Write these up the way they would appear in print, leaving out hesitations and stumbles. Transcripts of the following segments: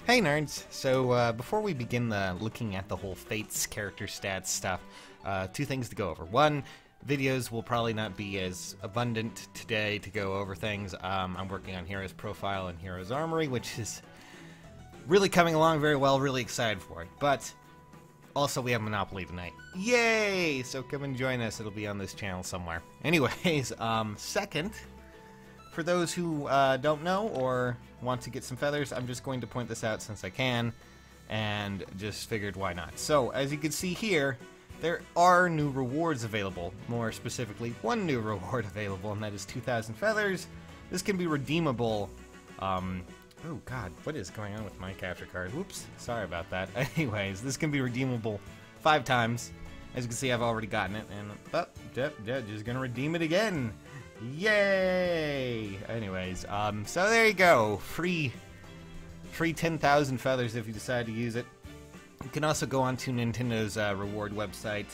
Hey nerds! So before we begin looking at the whole Fates character stats stuff, two things to go over. One, videos will probably not be as abundant today to go over things. I'm working on Hero's profile and Hero's armory, which is really coming along very well, really excited for it. But also we have Monopoly tonight. Yay! So come and join us, it'll be on this channel somewhere. Anyways, second, for those who don't know or want to get some feathers, I'm just going to point this out since I can, and just figured why not. So, as you can see here, there are new rewards available. More specifically, one new reward available, and that is 2,000 feathers. This can be redeemable. Oh god, what is going on with my capture card? Whoops, sorry about that. Anyways, this can be redeemable 5 times. As you can see, I've already gotten it, and just gonna redeem it again. Yay! Anyways, so there you go. Free 10,000 feathers if you decide to use it. You can also go onto Nintendo's reward website,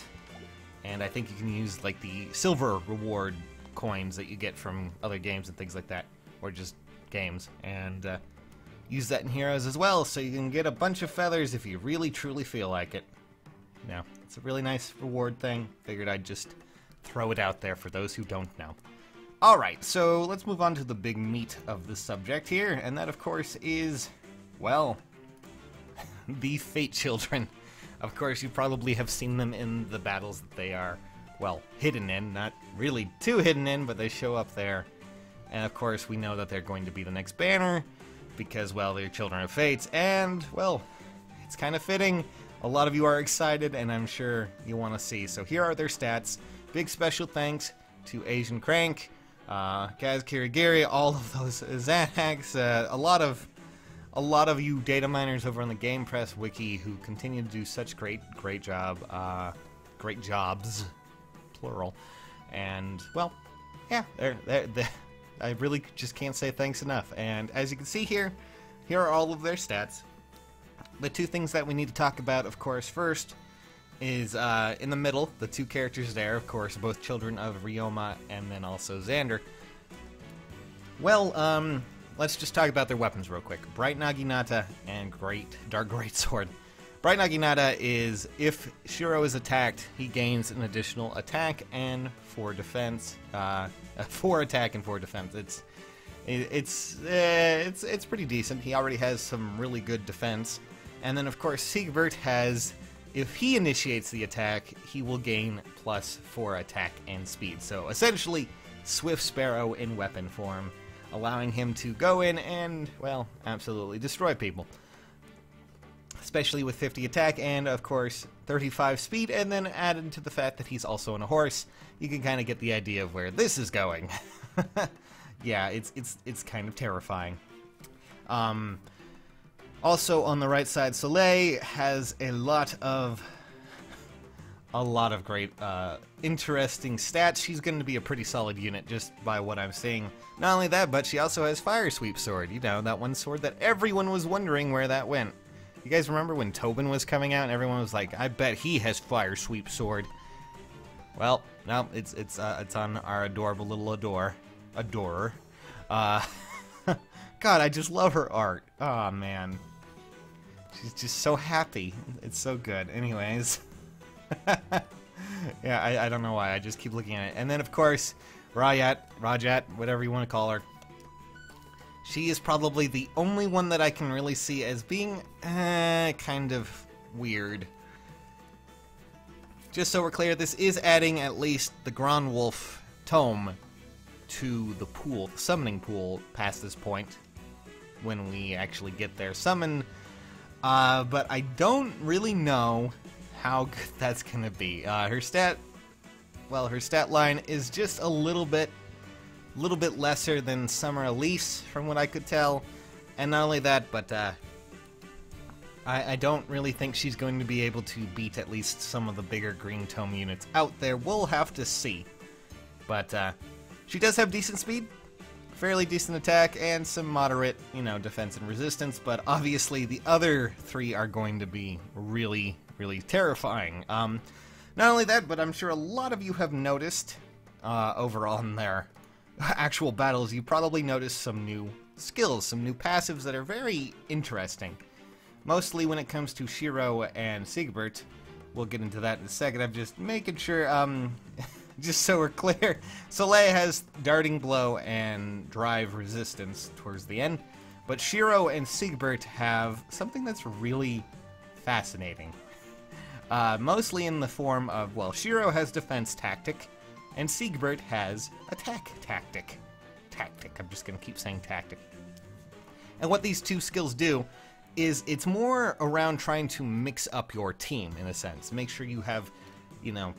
and I think you can use like the silver reward coins that you get from other games and things like that, or just games, and use that in Heroes as well, so you can get a bunch of feathers if you really truly feel like it. Now, it's a really nice reward thing. Figured I'd just throw it out there for those who don't know. Alright, so let's move on to the big meat of the subject here, and that of course is, well, the Fate Children. Of course, you probably have seen them in the battles that they are, well, hidden in. Not really too hidden in, but they show up there. And of course, we know that they're going to be the next banner, because, well, they're Children of Fates, and, well, it's kind of fitting. A lot of you are excited, and I'm sure you want to see. So here are their stats. Big special thanks to Asian Crank, Kaz Kirigiri, all of those Xanax, a lot of you data miners over on the Game Press wiki who continue to do such great jobs, plural, and well, yeah, I really just can't say thanks enough. And as you can see here are all of their stats. The two things that we need to talk about, of course, first is in the middle, the two characters there, of course, both children of Ryoma and then also Xander. Well, let's just talk about their weapons real quick. Bright Naginata and Dark Greatsword. Bright Naginata is, if Shiro is attacked, he gains an additional attack and 4 defense. 4 attack and 4 defense. It's pretty decent. He already has some really good defense. And then, of course, Siegbert has, if he initiates the attack, he will gain plus 4 attack and speed. So, essentially, Swift Sparrow in weapon form, allowing him to go in and, well, absolutely destroy people. Especially with 50 attack and, of course, 35 speed, and then added to the fact that he's also on a horse, you can kind of get the idea of where this is going. Yeah, it's kind of terrifying. Also, on the right side, Soleil has a lot of great, interesting stats. She's going to be a pretty solid unit, just by what I'm seeing. Not only that, but she also has FIRESWEEP sword. You know, that one sword that everyone was wondering where that went. You guys remember when Tobin was coming out and everyone was like, I bet he has FIRESWEEP sword. Well, no, it's on our adorable little adorer. God, I just love her art. Oh man. She's just so happy. It's so good. Anyways. Yeah, I don't know why. I just keep looking at it. And then, of course, Rhajat, whatever you want to call her. She is probably the only one that I can really see as being kind of weird. Just so we're clear, this is adding at least the Gronwolf tome to the pool, the summoning pool, past this point, when we actually get their summon. But I don't really know how good that's gonna be. Her stat line is just a little bit lesser than Summer Elise, from what I could tell. And not only that, but I don't really think she's going to be able to beat at least some of the bigger Green Tome units out there. We'll have to see. But she does have decent speed, fairly decent attack, and some moderate, you know, defense and resistance, but obviously the other 3 are going to be really, really terrifying. Not only that, but I'm sure a lot of you have noticed, over on their actual battles, you probably noticed some new skills, some new passives that are very interesting. mostly when it comes to Shiro and Siegbert. We'll get into that in a second. I'm just making sure, just so we're clear, Soleil has Darting Blow and Drive Resistance towards the end, but Shiro and Siegbert have something that's really fascinating. Mostly in the form of, well, Shiro has Defense Tactic, and Siegbert has Attack Tactic. I'm just going to keep saying tactic. And what these two skills do is it's more around trying to mix up your team, in a sense. Make sure you have, you know,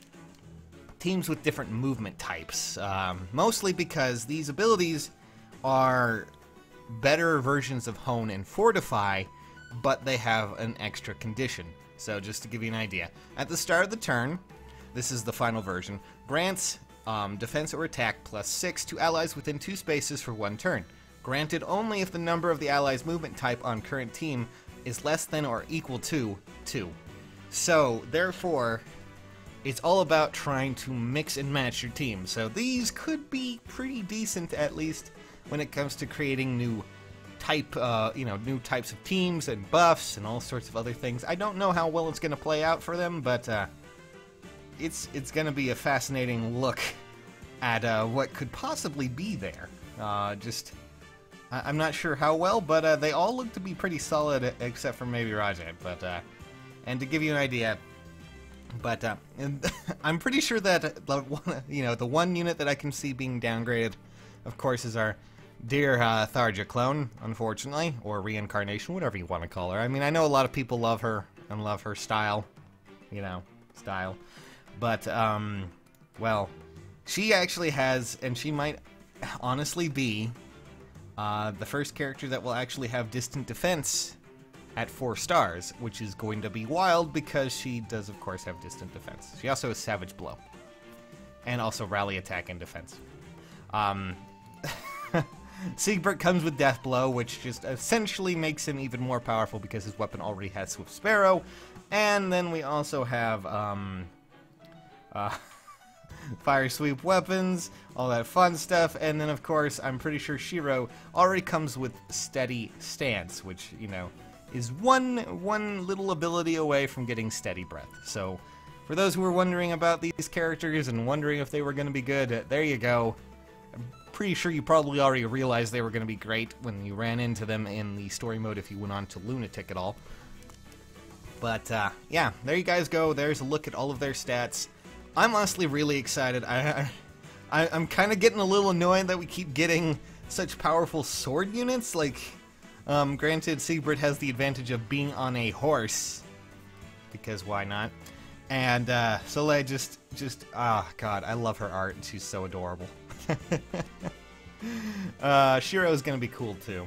teams with different movement types. Mostly because these abilities are better versions of Hone and Fortify, but they have an extra condition. So just to give you an idea, at the start of the turn, this is the final version, grants defense or attack +6 to allies within 2 spaces for 1 turn. Granted only if the number of the allies' movement type on current team is less than or equal to 2. So, therefore, it's all about trying to mix and match your team. So these could be pretty decent, at least, when it comes to creating new new types of teams and buffs and all sorts of other things. I don't know how well it's going to play out for them, but it's going to be a fascinating look at what could possibly be there. I'm not sure how well, but they all look to be pretty solid, except for maybe Rhajat. But and to give you an idea, but I'm pretty sure that the one unit that I can see being downgraded, of course, is our dear Rhajat clone, unfortunately, or reincarnation, whatever you want to call her. I mean, I know a lot of people love her and love her style, but well, she actually has, and she might honestly be the first character that will actually have distant defense at 4 stars, which is going to be wild because she does, of course, have distant defense. She also has Savage Blow, and also Rally Attack and Defense. Siegbert comes with Death Blow, which just essentially makes him even more powerful because his weapon already has Swift Sparrow. And then we also have FIRESWEEP weapons, all that fun stuff. And then, of course, I'm pretty sure Shiro already comes with Steady Stance, which, is one little ability away from getting Steady Breath. So, for those who were wondering about these characters and wondering if they were going to be good, there you go. I'm pretty sure you probably already realized they were going to be great when you ran into them in the story mode if you went on to Lunatic at all. But, yeah, there you guys go. There's a look at all of their stats. I'm honestly really excited. I'm kind of getting a little annoyed that we keep getting such powerful sword units. Like, granted, Siegbert has the advantage of being on a horse, because why not? And Soleil just, God, I love her art. She's so adorable. Shiro's gonna be cool too.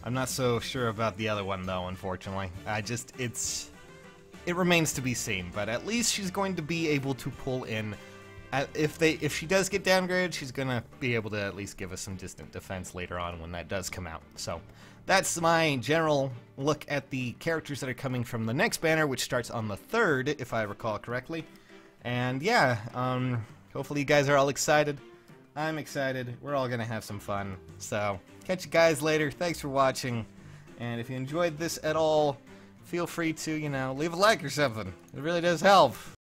I'm not so sure about the other one though, unfortunately. It remains to be seen, but at least she's going to be able to pull in. If she does get downgraded, she's gonna be able to at least give us some distant defense later on when that does come out. So that's my general look at the characters that are coming from the next banner, which starts on the 3rd, if I recall correctly. And yeah, hopefully you guys are all excited. I'm excited. We're all gonna have some fun. So catch you guys later. Thanks for watching. And if you enjoyed this at all, feel free to, leave a like or something. It really does help.